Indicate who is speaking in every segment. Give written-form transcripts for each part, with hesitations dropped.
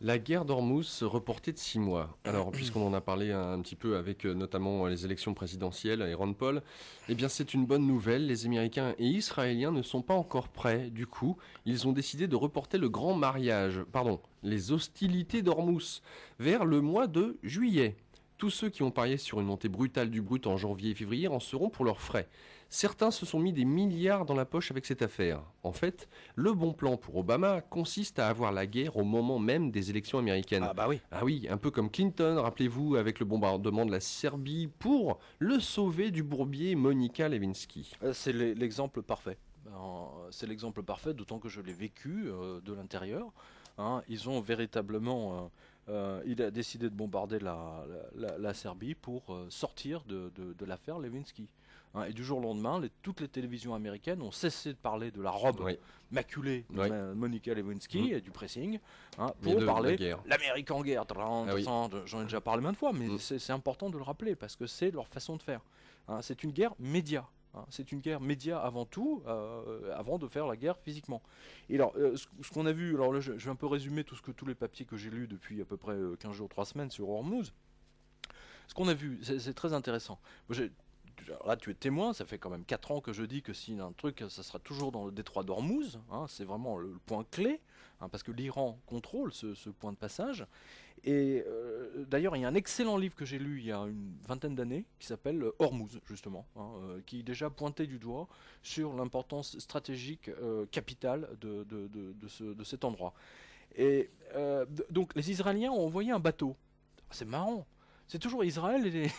Speaker 1: La guerre d'Ormuz reportée de 6 mois. Alors, puisqu'on en a parlé un petit peu avec notamment les élections présidentielles et Ron Paul, eh bien c'est une bonne nouvelle. Les Américains et Israéliens ne sont pas encore prêts. Du coup, ils ont décidé de reporter le grand mariage, pardon, les hostilités d'Ormuz, vers le mois de juillet. Tous ceux qui ont parié sur une montée brutale du brut en janvier et février en seront pour leurs frais. Certains se sont mis des milliards dans la poche avec cette affaire. En fait, le bon plan pour Obama consiste à avoir la guerre au moment même des élections américaines.
Speaker 2: Ah bah oui.
Speaker 1: Ah oui, un peu comme Clinton, rappelez-vous, avec le bombardement de la Serbie pour le sauver du bourbier Monica Lewinsky.
Speaker 2: C'est l'exemple parfait. C'est l'exemple parfait, d'autant que je l'ai vécu de l'intérieur. Hein. Ils ont véritablement... il a décidé de bombarder la Serbie pour sortir de l'affaire Lewinsky. Hein. Et du jour au lendemain, toutes les télévisions américaines ont cessé de parler de la robe
Speaker 1: Oui.
Speaker 2: maculée de
Speaker 1: Oui.
Speaker 2: Monica Lewinsky et du pressing, hein,
Speaker 1: Et
Speaker 2: pour
Speaker 1: de
Speaker 2: parler
Speaker 1: la guerre.
Speaker 2: l'Amérique en guerre.
Speaker 1: Ah oui.
Speaker 2: J'en ai déjà parlé maintes fois, mais c'est important de le rappeler parce que c'est leur façon de faire. Hein. C'est une guerre média. Hein. C'est une guerre média avant tout, avant de faire la guerre physiquement. Et alors, ce qu'on a vu, alors là, je vais un peu résumer tous les papiers que j'ai lus depuis à peu près 15 jours, 3 semaines sur Hormuz. Ce qu'on a vu, c'est très intéressant. Alors là, tu es témoin, ça fait quand même 4 ans que je dis que s'il y a un truc, ça sera toujours dans le détroit d'Ormuz. Hein, c'est vraiment le point clé, hein, parce que l'Iran contrôle ce point de passage. Et d'ailleurs, il y a un excellent livre que j'ai lu il y a une vingtaine d'années qui s'appelle Hormuz, justement, hein, qui déjà pointait du doigt sur l'importance stratégique capitale de cet endroit. Et donc, les Israéliens ont envoyé un bateau. C'est marrant. C'est toujours Israël et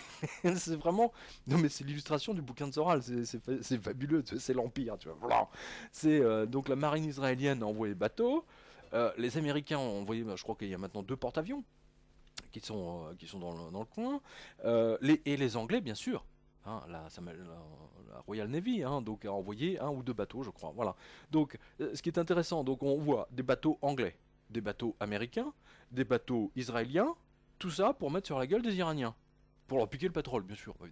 Speaker 2: c'est vraiment... Non mais c'est l'illustration du bouquin de Soral, c'est fabuleux, c'est l'Empire, tu vois. Voilà. C'est donc la marine israélienne a envoyé bateau, les Américains ont envoyé, je crois qu'il y a maintenant 2 porte-avions qui sont dans le coin, et les Anglais bien sûr, hein, la Royal Navy, hein, donc a envoyé 1 ou 2 bateaux je crois, voilà. Donc ce qui est intéressant, donc on voit des bateaux anglais, des bateaux américains, des bateaux israéliens, tout ça pour mettre sur la gueule des Iraniens. Pour leur piquer le pétrole, bien sûr.